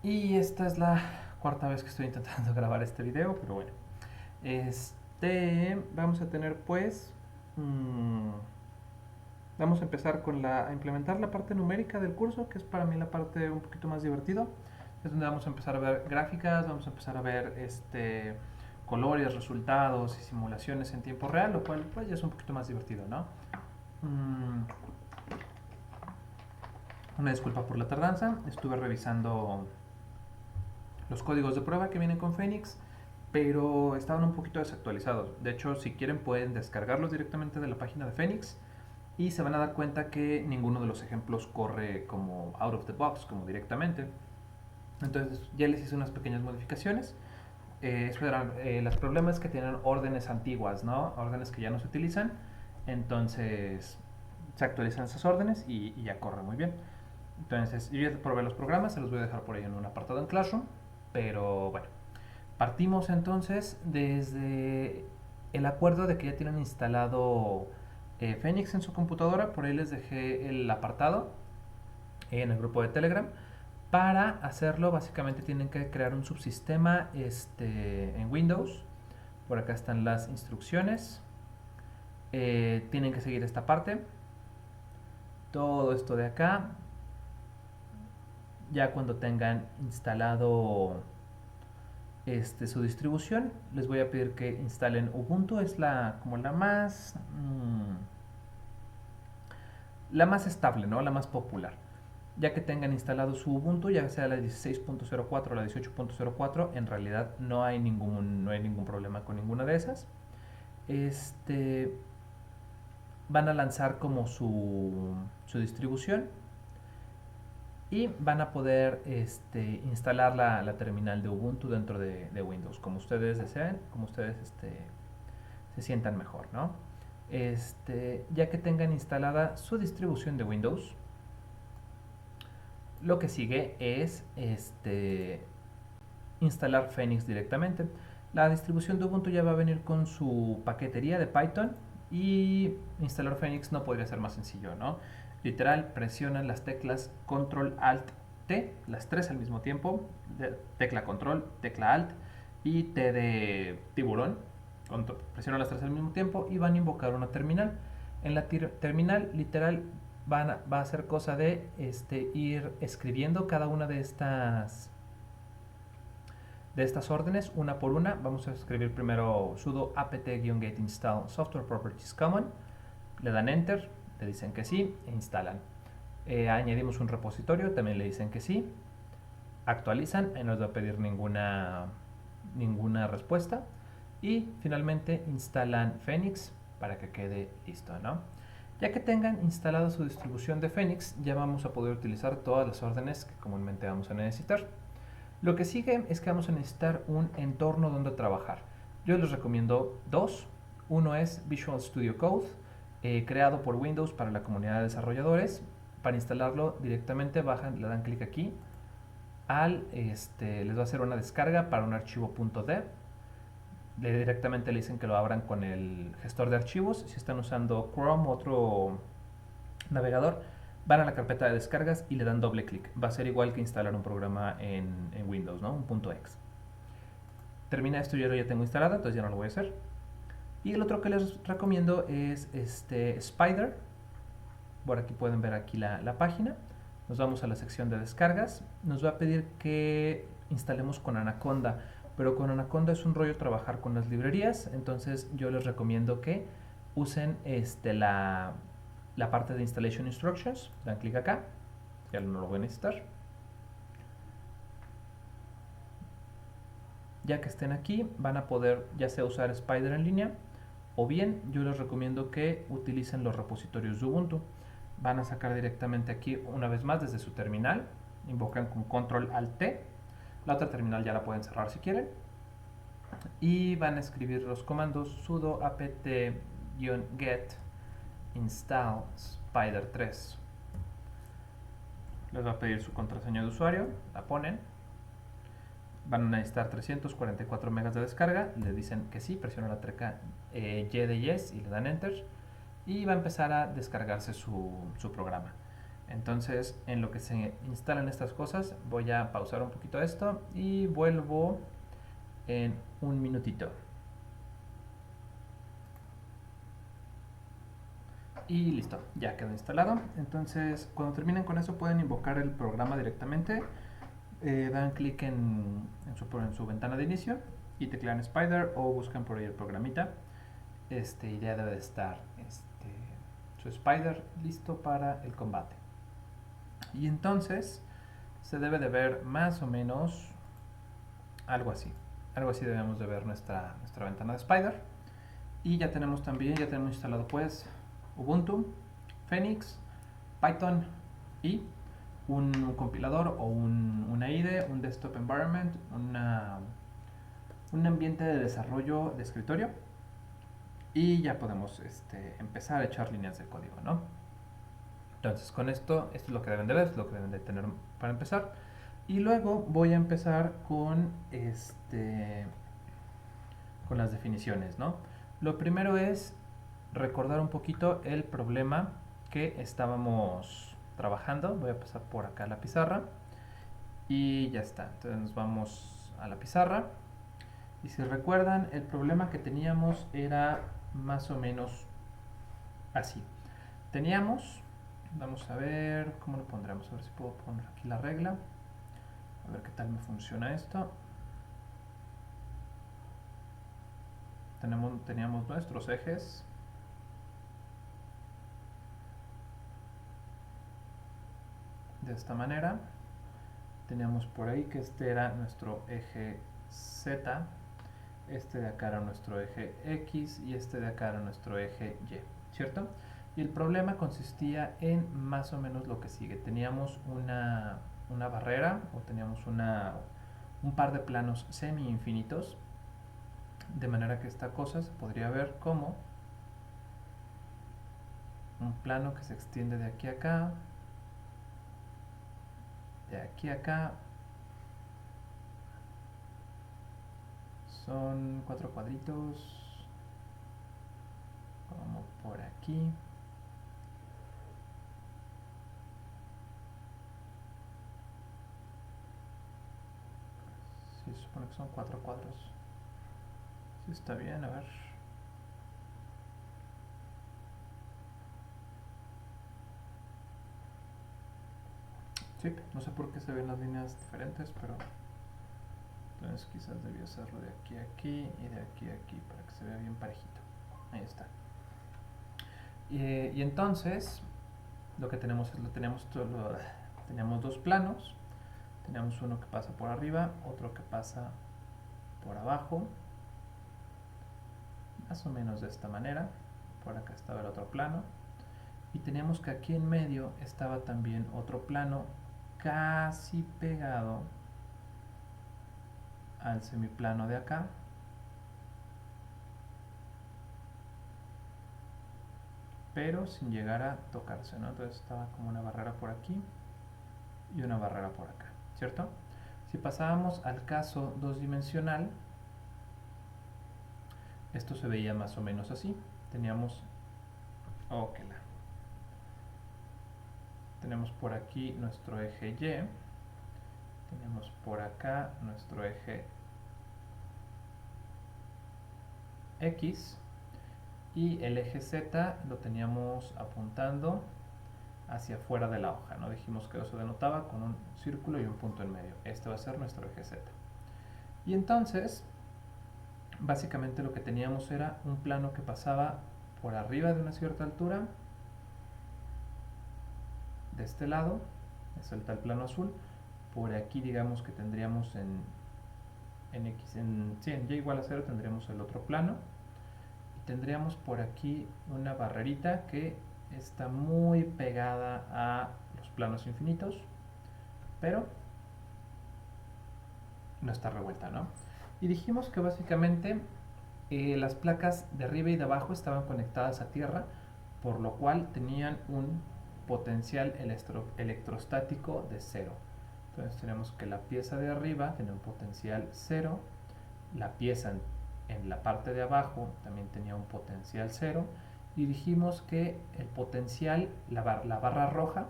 Y esta es la cuarta vez que estoy intentando grabar este video, pero bueno. Vamos a tener pues... mmm, vamos a empezar con a implementar la parte numérica del curso, que es para mí la parte un poquito más divertido. Es donde vamos a empezar a ver gráficas, vamos a empezar a ver colores, resultados y simulaciones en tiempo real, lo cual pues ya es un poquito más divertido, ¿no? Mm, una disculpa por la tardanza, estuve revisando los códigos de prueba que vienen con Phoenix, pero estaban un poquito desactualizados. De hecho, si quieren pueden descargarlos directamente de la página de Phoenix y se van a dar cuenta que ninguno de los ejemplos corre como out of the box, como directamente. Entonces ya les hice unas pequeñas modificaciones. Los problemas es que tienen órdenes antiguas, ¿no? Órdenes que ya no se utilizan. Entonces se actualizan esas órdenes y ya corre muy bien. Entonces yo ya probé los programas, se los voy a dejar por ahí en un apartado en Classroom. Pero bueno, partimos entonces desde el acuerdo de que ya tienen instalado Phoenix en su computadora. Por ahí les dejé el apartado en el grupo de Telegram. Para hacerlo, básicamente tienen que crear un subsistema en Windows. Por acá están las instrucciones. Tienen que seguir esta parte. Todo esto de acá. Ya cuando tengan instalado su distribución, les voy a pedir que instalen Ubuntu. Es como la más estable, ¿no? La más popular. Ya que tengan instalado su Ubuntu, ya sea la 16.04 o la 18.04, en realidad no hay ningún problema con ninguna de esas. Este, Van a lanzar como su distribución y van a poder instalar la terminal de Ubuntu dentro de Windows, como ustedes deseen, como ustedes se sientan mejor, ¿no? Ya que tengan instalada su distribución de Windows, lo que sigue es instalar Phoenix directamente. La distribución de Ubuntu ya va a venir con su paquetería de Python y instalar Phoenix no podría ser más sencillo, ¿no? Literal, presionan las teclas Control Alt T, las tres al mismo tiempo, tecla Control, tecla Alt y T de tiburón. Presionan las tres al mismo tiempo y van a invocar una terminal. En la terminal, literal, va a ser cosa de ir escribiendo cada una de estas órdenes una por una. Vamos a escribir primero sudo apt-get install software properties common, le dan enter, le dicen que sí e instalan. Añadimos un repositorio, también le dicen que sí, actualizan, no les va a pedir ninguna respuesta y finalmente instalan Phoenix para que quede listo, ¿no? Ya que tengan instalada su distribución de Phoenix, ya vamos a poder utilizar todas las órdenes que comúnmente vamos a necesitar. Lo que sigue es que vamos a necesitar un entorno donde trabajar. Yo les recomiendo dos. Uno es Visual Studio Code, creado por Windows para la comunidad de desarrolladores. Para instalarlo directamente le dan clic aquí. Les va a hacer una descarga para un archivo .dev. Directamente le dicen que lo abran con el gestor de archivos. Si están usando Chrome o otro navegador, van a la carpeta de descargas y le dan doble clic. Va a ser igual que instalar un programa en Windows, ¿no? Un .exe. Termina esto, yo ya tengo instalado, entonces ya no lo voy a hacer. Y el otro que les recomiendo es Spider. Por aquí pueden ver aquí la página. Nos vamos a la sección de descargas. Nos va a pedir que instalemos con Anaconda, pero con Anaconda es un rollo trabajar con las librerías, entonces yo les recomiendo que usen la parte de Installation Instructions. Dan clic acá, ya no lo voy a necesitar. Ya que estén aquí, van a poder ya sea usar Spider en línea, o bien yo les recomiendo que utilicen los repositorios de Ubuntu. Van a sacar directamente aquí una vez más desde su terminal, invocan con Control Alt T. La otra terminal ya la pueden cerrar si quieren. Y van a escribir los comandos sudo apt-get install spider 3. Les va a pedir su contraseña de usuario, la ponen. Van a necesitar 344 megas de descarga, le dicen que sí, presionan la tecla Y de yes y le dan enter y va a empezar a descargarse su programa. Entonces, en lo que se instalan estas cosas, voy a pausar un poquito esto y vuelvo en un minutito. Y listo, ya quedó instalado. Entonces, cuando terminen con eso, pueden invocar el programa directamente. Dan clic en su ventana de inicio y teclean Spider o buscan por ahí el programita. Y ya debe de estar su Spider listo para el combate. Y entonces se debe de ver más o menos algo así. Algo así debemos de ver nuestra ventana de Spider. Y ya tenemos instalado pues Ubuntu, Phoenix, Python y un compilador o una IDE, un desktop environment, un ambiente de desarrollo de escritorio y ya podemos empezar a echar líneas de código, ¿no? Entonces con esto es lo que deben de ver, es lo que deben de tener para empezar. Y luego voy a empezar con con las definiciones, ¿no? Lo primero es recordar un poquito el problema que estábamos trabajando. Voy a pasar por acá a la pizarra y ya está. Entonces nos vamos a la pizarra y si recuerdan el problema que teníamos era más o menos así. Teníamos, vamos a ver cómo lo pondremos, a ver si puedo poner aquí la regla, a ver qué tal me funciona esto. Teníamos nuestros ejes de esta manera. Teníamos por ahí que este era nuestro eje Z, este de acá era nuestro eje X y este de acá era nuestro eje Y, ¿cierto? Y el problema consistía en más o menos lo que sigue. Teníamos una barrera o teníamos un par de planos semi-infinitos, de manera que esta cosa se podría ver como un plano que se extiende de aquí a acá, de aquí a acá. Son 4 cuadritos, como por aquí. Sí, se supone que son 4 cuadros. Sí, está bien, a ver. Sí, no sé por qué se ven las líneas diferentes, pero entonces quizás debía hacerlo de aquí a aquí y de aquí a aquí para que se vea bien parejito. Ahí está. Y entonces lo que tenemos es teníamos dos planos. Tenemos uno que pasa por arriba, otro que pasa por abajo, más o menos de esta manera. Por acá estaba el otro plano. Y teníamos que aquí en medio estaba también otro plano casi pegado al semiplano de acá. Pero sin llegar a tocarse, ¿no? Entonces estaba como una barrera por aquí y una barrera por acá, ¿cierto? Si pasábamos al caso dos dimensional, esto se veía más o menos así. Teníamos, tenemos por aquí nuestro eje Y, tenemos por acá nuestro eje X y el eje Z lo teníamos apuntando hacia afuera de la hoja, ¿no? Dijimos que eso denotaba con un círculo y un punto en medio. Este va a ser nuestro eje Z. Y entonces, básicamente lo que teníamos era un plano que pasaba por arriba de una cierta altura, de este lado, es el tal plano azul. Por aquí digamos que tendríamos en Y igual a 0 tendríamos el otro plano. Y tendríamos por aquí una barrerita que está muy pegada a los planos infinitos, pero no está revuelta, ¿no? Y dijimos que básicamente las placas de arriba y de abajo estaban conectadas a tierra, por lo cual tenían un potencial electrostático de 0. Entonces tenemos que la pieza de arriba tiene un potencial 0, la pieza en la parte de abajo también tenía un potencial 0, y dijimos que el potencial, la barra roja,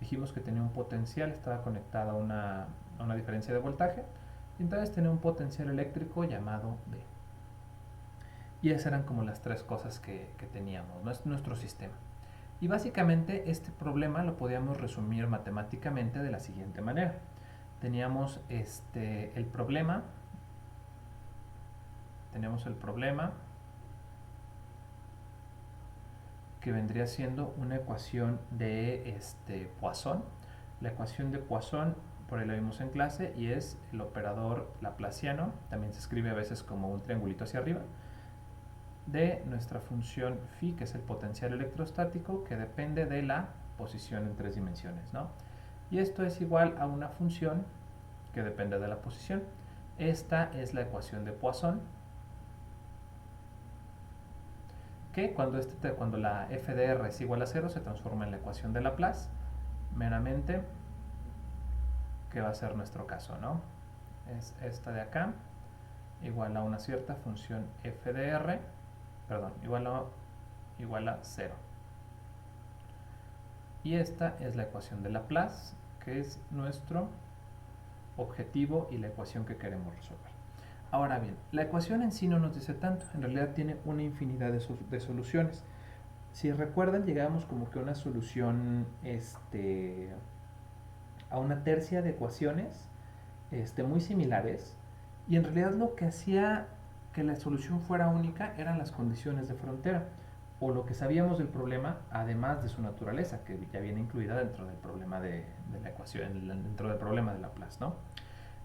dijimos que tenía un potencial, estaba conectada a una diferencia de voltaje, y entonces tenía un potencial eléctrico llamado B. Y esas eran como las tres cosas que teníamos, ¿no? Es nuestro sistema. Y básicamente este problema lo podíamos resumir matemáticamente de la siguiente manera. Teníamos el problema que vendría siendo una ecuación de Poisson. La ecuación de Poisson, por ahí la vimos en clase, y es el operador laplaciano, también se escribe a veces como un triangulito hacia arriba, de nuestra función phi, que es el potencial electrostático, que depende de la posición en 3 dimensiones, ¿no? Y esto es igual a una función que depende de la posición. Esta es la ecuación de Poisson, que cuando la f de r es igual a 0 se transforma en la ecuación de Laplace, meramente, que va a ser nuestro caso, ¿no? Es esta de acá, igual a una cierta función f de r, perdón, igual a 0. Y esta es la ecuación de Laplace, que es nuestro objetivo y la ecuación que queremos resolver. Ahora bien, la ecuación en sí no nos dice tanto, en realidad tiene una infinidad de soluciones. Si recuerdan, llegábamos como que a una solución, a una tercia de ecuaciones muy similares, y en realidad lo que hacía que la solución fuera única eran las condiciones de frontera, o lo que sabíamos del problema, además de su naturaleza, que ya viene incluida dentro del problema de la ecuación, dentro del problema de Laplace, ¿no?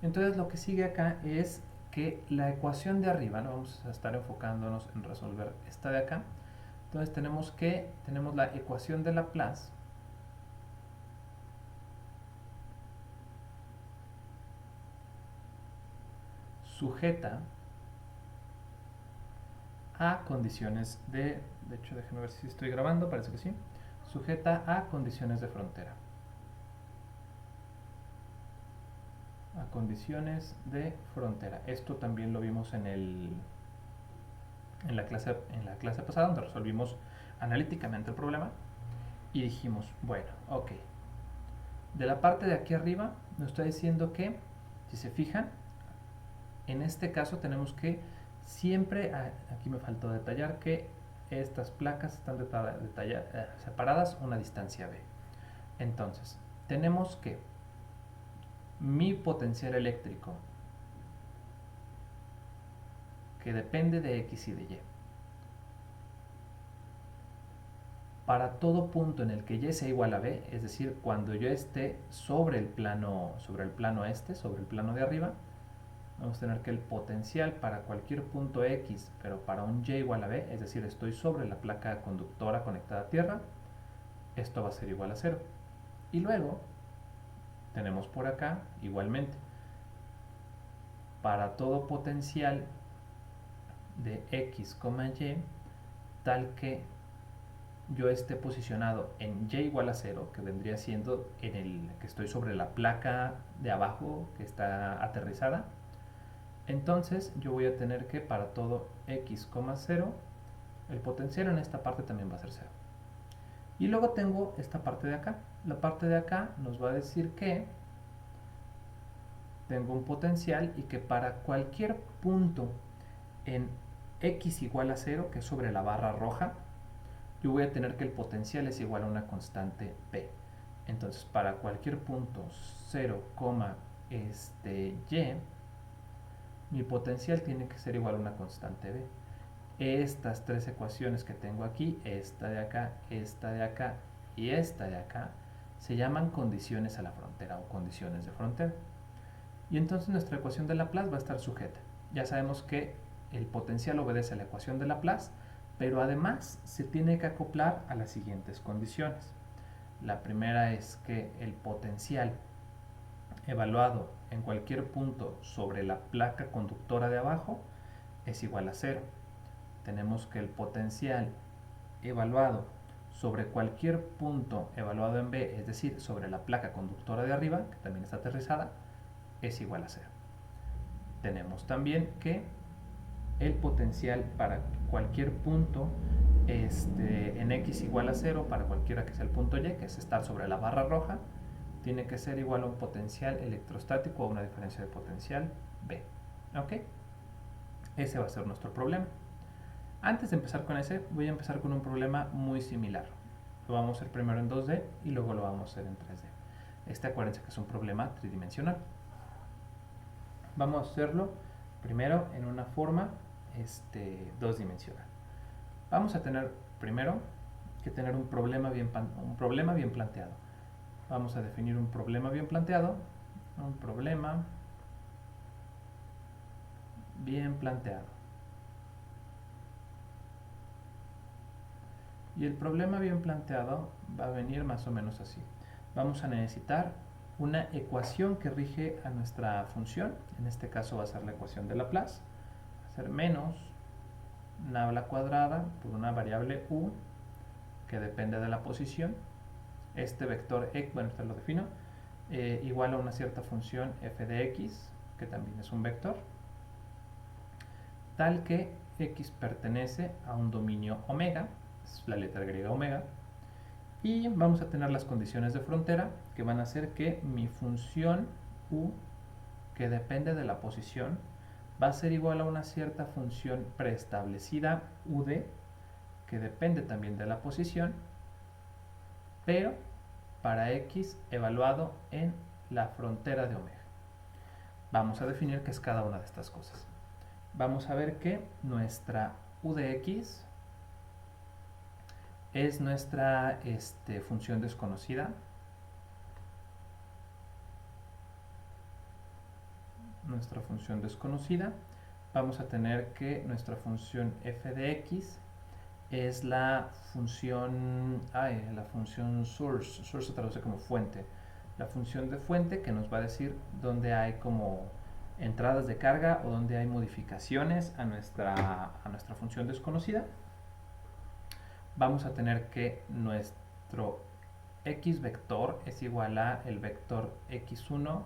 Entonces lo que sigue acá es que la ecuación de arriba, ¿no? Vamos a estar enfocándonos en resolver esta de acá. Entonces tenemos la ecuación de Laplace sujeta a condiciones de hecho, déjenme ver si estoy grabando, parece que sí, sujeta a condiciones de frontera. A condiciones de frontera. Esto también lo vimos en la clase pasada, donde resolvimos analíticamente el problema y dijimos, bueno, ok, de la parte de aquí arriba nos está diciendo que, si se fijan, en este caso tenemos que siempre, aquí me faltó detallar que estas placas están separadas a una distancia b. Entonces, tenemos que mi potencial eléctrico, que depende de x y de y, para todo punto en el que y sea igual a b, es decir, cuando yo esté sobre el plano de arriba, vamos a tener que el potencial para cualquier punto x, pero para un y igual a b, es decir, estoy sobre la placa conductora conectada a tierra, esto va a ser igual a 0. Y luego tenemos por acá, igualmente, para todo potencial de x, y, tal que yo esté posicionado en y igual a 0, que vendría siendo que estoy sobre la placa de abajo que está aterrizada, entonces yo voy a tener que para todo x, 0, el potencial en esta parte también va a ser 0. Y luego tengo esta parte de acá. La parte de acá nos va a decir que tengo un potencial y que para cualquier punto en x igual a 0, que es sobre la barra roja, yo voy a tener que el potencial es igual a una constante p. Entonces, para cualquier punto 0, y, mi potencial tiene que ser igual a una constante b. Estas tres ecuaciones que tengo aquí, esta de acá y esta de acá, se llaman condiciones a la frontera o condiciones de frontera. Y entonces nuestra ecuación de Laplace va a estar sujeta. Ya sabemos que el potencial obedece a la ecuación de Laplace, pero además se tiene que acoplar a las siguientes condiciones. La primera es que el potencial evaluado en cualquier punto sobre la placa conductora de abajo es igual a 0. Tenemos que el potencial evaluado sobre cualquier punto evaluado en B, es decir, sobre la placa conductora de arriba, que también está aterrizada, es igual a 0. Tenemos también que el potencial para cualquier punto en x igual a 0 para cualquiera que sea el punto y, que es estar sobre la barra roja, tiene que ser igual a un potencial electrostático o una diferencia de potencial B. ¿Ok? Ese va a ser nuestro problema. Antes de empezar con ese, voy a empezar con un problema muy similar. Lo vamos a hacer primero en 2D y luego lo vamos a hacer en 3D. Acuérdense que es un problema tridimensional. Vamos a hacerlo primero en una forma dos-dimensional. Vamos a tener primero que tener un problema bien planteado. Vamos a definir un problema bien planteado. Un problema bien planteado. Y el problema bien planteado va a venir más o menos así. Vamos a necesitar una ecuación que rige a nuestra función. En este caso va a ser la ecuación de Laplace. Va a ser menos nabla cuadrada por una variable u que depende de la posición. Este vector x, bueno, esto lo defino, igual a una cierta función f de x, que también es un vector, tal que x pertenece a un dominio omega, es la letra griega omega, y vamos a tener las condiciones de frontera que van a hacer que mi función u, que depende de la posición, va a ser igual a una cierta función preestablecida ud, que depende también de la posición, pero para x evaluado en la frontera de omega. Vamos a definir qué es cada una de estas cosas. Vamos a ver que nuestra u de x es nuestra función desconocida. Nuestra función desconocida. Vamos a tener que nuestra función f de x es la función source se traduce como fuente, la función de fuente que nos va a decir dónde hay como entradas de carga o dónde hay modificaciones a nuestra función desconocida. Vamos a tener que nuestro x vector es igual a el vector x1,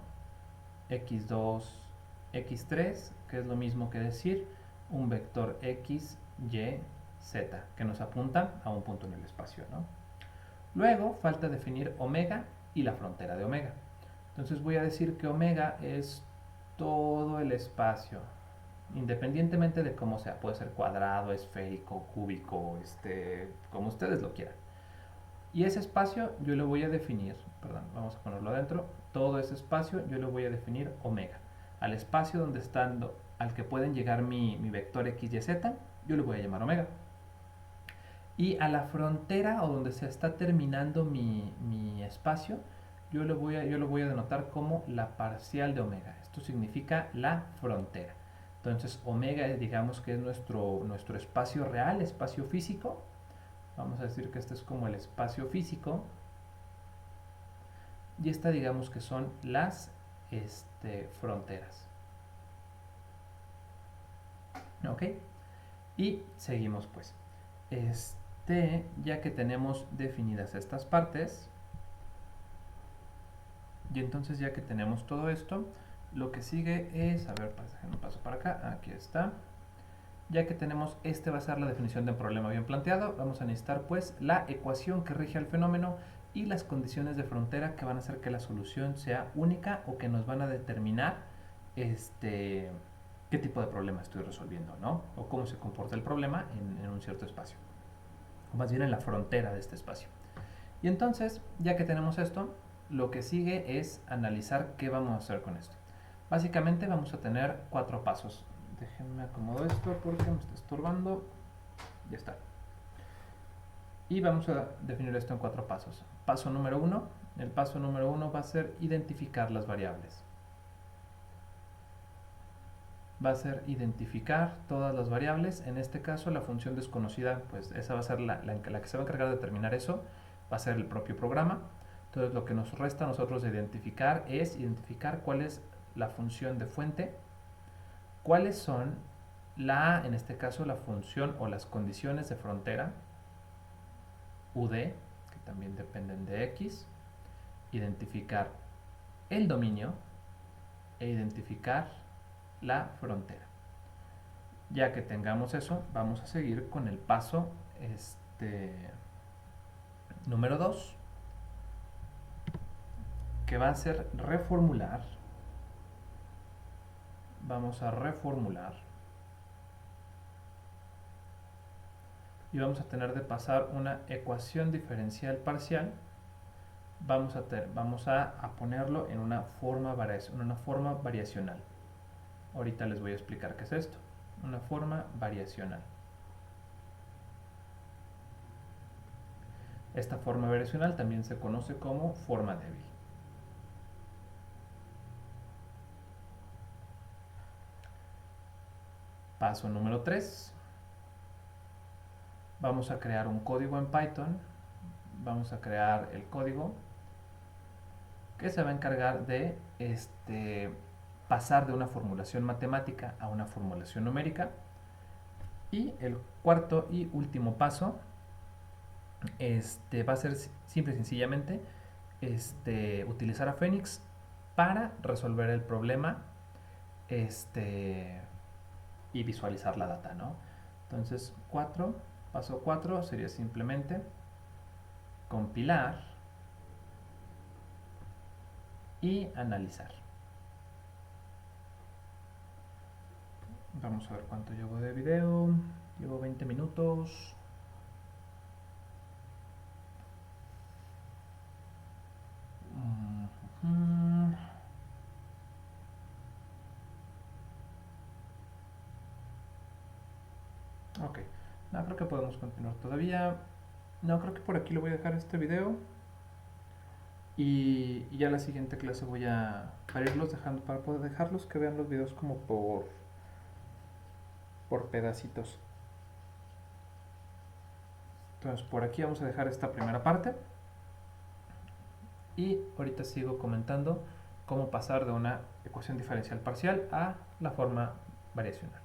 x2, x3, que es lo mismo que decir un vector x, y, z, que nos apunta a un punto en el espacio, ¿no? Luego falta definir omega y la frontera de omega. Entonces voy a decir que omega es todo el espacio, independientemente de cómo sea, puede ser cuadrado, esférico, cúbico, como ustedes lo quieran. Y ese espacio yo lo voy a definir, perdón, vamos a ponerlo adentro, todo ese espacio yo lo voy a definir omega. Al espacio donde estando, al que pueden llegar mi vector x, y, z, yo lo voy a llamar omega. Y a la frontera o donde se está terminando mi espacio, yo lo voy a denotar como la parcial de omega. Esto significa la frontera. Entonces omega digamos que es nuestro espacio real, espacio físico. Vamos a decir que este es como el espacio físico. Y esta digamos que son las fronteras. ¿Ok? Y seguimos pues. Ya que tenemos definidas estas partes, y entonces ya que tenemos todo esto, lo que sigue es, a ver, déjenme paso para acá, aquí está. Ya que tenemos, va a ser la definición de un problema bien planteado, vamos a necesitar pues la ecuación que rige al fenómeno y las condiciones de frontera que van a hacer que la solución sea única o que nos van a determinar qué tipo de problema estoy resolviendo, ¿no? O cómo se comporta el problema en un cierto espacio. O más bien en la frontera de este espacio. Y entonces, ya que tenemos esto, lo que sigue es analizar qué vamos a hacer con esto. Básicamente vamos a tener 4 pasos. Déjenme acomodo esto porque me está estorbando. Ya está. Y vamos a definir esto en 4 pasos. Paso número 1. El paso número 1 va a ser identificar las variables. Va a ser identificar todas las variables. En este caso, la función desconocida, pues esa va a ser la que se va a encargar de determinar eso. Va a ser el propio programa. Entonces, lo que nos resta a nosotros de identificar es identificar cuál es la función de fuente, cuáles son en este caso, la función o las condiciones de frontera, UD, que también dependen de X, identificar el dominio e identificar la frontera. Ya que tengamos eso, vamos a seguir con el paso número 2, que va a ser reformular. Vamos a reformular y vamos a tener de pasar una ecuación diferencial parcial. Vamos a ponerlo en una forma variacional. Ahorita les voy a explicar qué es esto. Una forma variacional. Esta forma variacional también se conoce como forma débil. Paso número 3. Vamos a crear un código en Python. Vamos a crear el código que se va a encargar de pasar de una formulación matemática a una formulación numérica. Y el cuarto y último paso va a ser simple y sencillamente utilizar a Phoenix para resolver el problema y visualizar la data, ¿no? Entonces, paso 4 sería simplemente compilar y analizar. Vamos a ver cuánto llevo de video. Llevo 20 minutos. Ok, no, creo que podemos continuar todavía. No, creo que por aquí lo voy a dejar este video. Y ya la siguiente clase voy a para irlos dejando, para poder dejarlos que vean los videos como por pedacitos. Entonces por aquí vamos a dejar esta primera parte. Y ahorita sigo comentando cómo pasar de una ecuación diferencial parcial a la forma variacional.